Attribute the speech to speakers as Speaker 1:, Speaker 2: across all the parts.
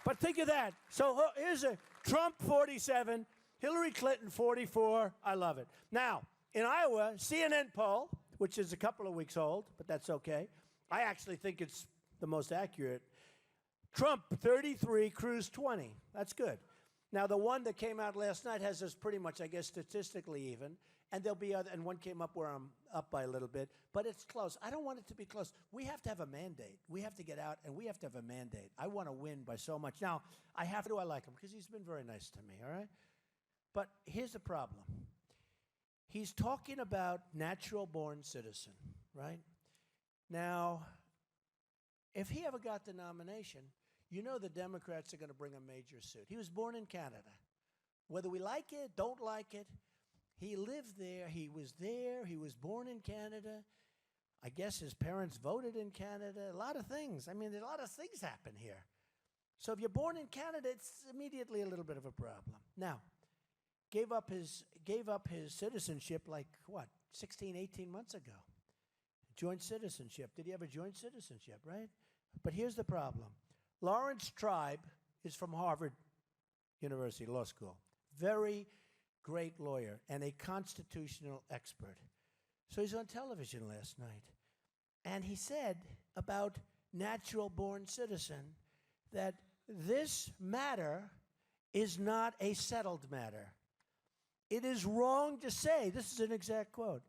Speaker 1: But think of that. So here's a Trump 47, Hillary Clinton 44. I love it. Now, in Iowa, CNN poll, which is a couple of weeks old, but that's okay. I actually think it's the most accurate. Trump 33, Cruz 20. That's good. Now, the one that came out last night has us pretty much, I guess, statistically even. And there'll be other, and one came up where I'm up by a little bit, but it's close. I don't want it to be close. We have to have a mandate. We have to get out, and we have to have a mandate. I want to win by so much. Now, I like him because he's been very nice to me, all right? But here's the problem. He's talking about natural-born citizen, right? Now, if he ever got the nomination, you know the Democrats are going to bring a major suit. He was born in Canada. Whether we like it, don't like it, he lived there, he was there, he was born in Canada. I guess his parents voted in Canada. A lot of things. I mean, a lot of things happen here. So if you're born in Canada, it's immediately a little bit of a problem. Now, gave up his citizenship like, what, 16, 18 months ago. Joint citizenship. Did he have a joint citizenship, right? But here's the problem. Lawrence Tribe is from Harvard University Law School. Very great lawyer and a constitutional expert. So he's on television last night. And he said about natural-born citizen that this matter is not a settled matter. It is wrong to say, this is an exact quote,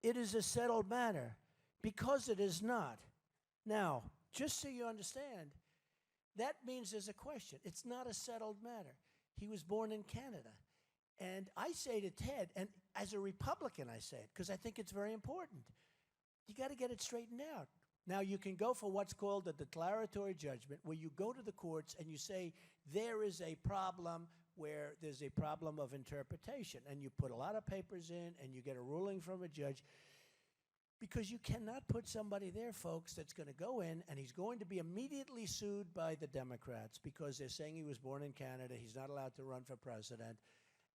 Speaker 1: it is a settled matter because it is not. Now, just so you understand, that means there's a question. It's not a settled matter. He was born in Canada. And I say to Ted, and as a Republican I say it, because I think it's very important, you got to get it straightened out. Now, you can go for what's called a declaratory judgment, where you go to the courts and you say there is a problem where there's a problem of interpretation, and you put a lot of papers in and you get a ruling from a judge, because you cannot put somebody there, folks, that's going to go in and he's going to be immediately sued by the Democrats because they're saying he was born in Canada, he's not allowed to run for president.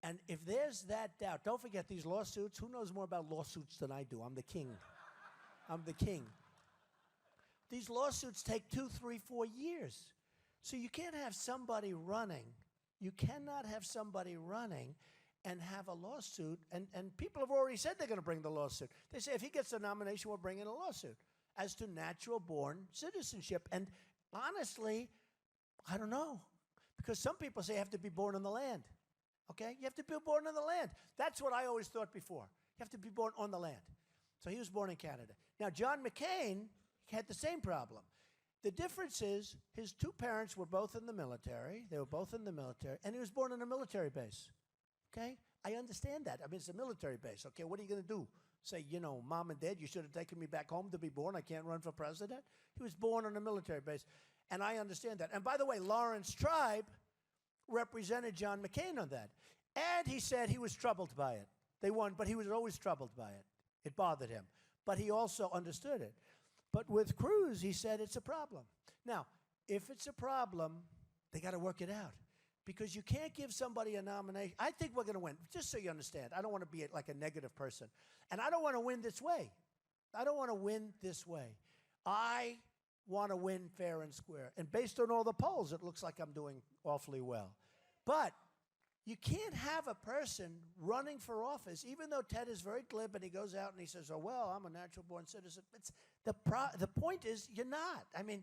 Speaker 1: And if there's that doubt, don't forget these lawsuits. Who knows more about lawsuits than I do? I'm the king. I'm the king. These lawsuits take 2, 3, 4 years. So you can't have somebody running. You cannot have somebody running and have a lawsuit. And people have already said they're going to bring the lawsuit. They say if he gets the nomination, we'll bring in a lawsuit as to natural-born citizenship. And honestly, I don't know. Because some people say you have to be born on the land. Okay? You have to be born on the land. That's what I always thought before. You have to be born on the land. So he was born in Canada. Now, John McCain had the same problem. The difference is his two parents were both in the military. They were both in the military. And he was born on a military base. Okay? I understand that. I mean, it's a military base. Okay, what are you going to do? Say, you know, Mom and Dad, you should have taken me back home to be born. I can't run for president. He was born on a military base. And I understand that. And by the way, Lawrence Tribe represented John McCain on that. And he said he was troubled by it. They won, but he was always troubled by it. It bothered him. But he also understood it. But with Cruz, he said it's a problem. Now, if it's a problem, they got to work it out. Because you can't give somebody a nomination. I think we're going to win, just so you understand. I don't want to be like a negative person. And I don't want to win this way. I don't want to win this way. I want to win fair and square. And based on all the polls, it looks like I'm doing awfully well. But you can't have a person running for office, even though Ted is very glib and he goes out and he says, oh, well, I'm a natural-born citizen. The point is you're not. I mean,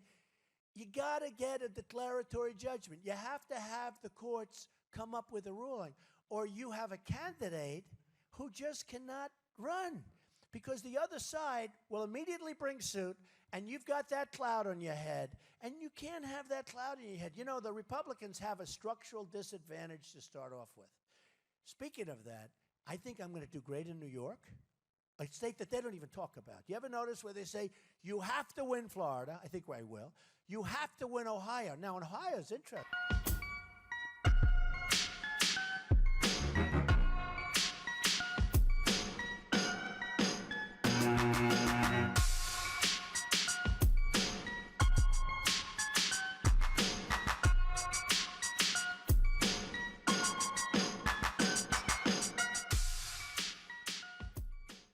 Speaker 1: you got to get a declaratory judgment. You have to have the courts come up with a ruling. Or you have a candidate who just cannot run. Because the other side will immediately bring suit, and you've got that cloud on your head, and you can't have that cloud in your head. You know, the Republicans have a structural disadvantage to start off with. Speaking of that, I think I'm going to do great in New York, a state that they don't even talk about. You ever notice where they say, you have to win Florida? I think I will. You have to win Ohio. Now, Ohio's interesting.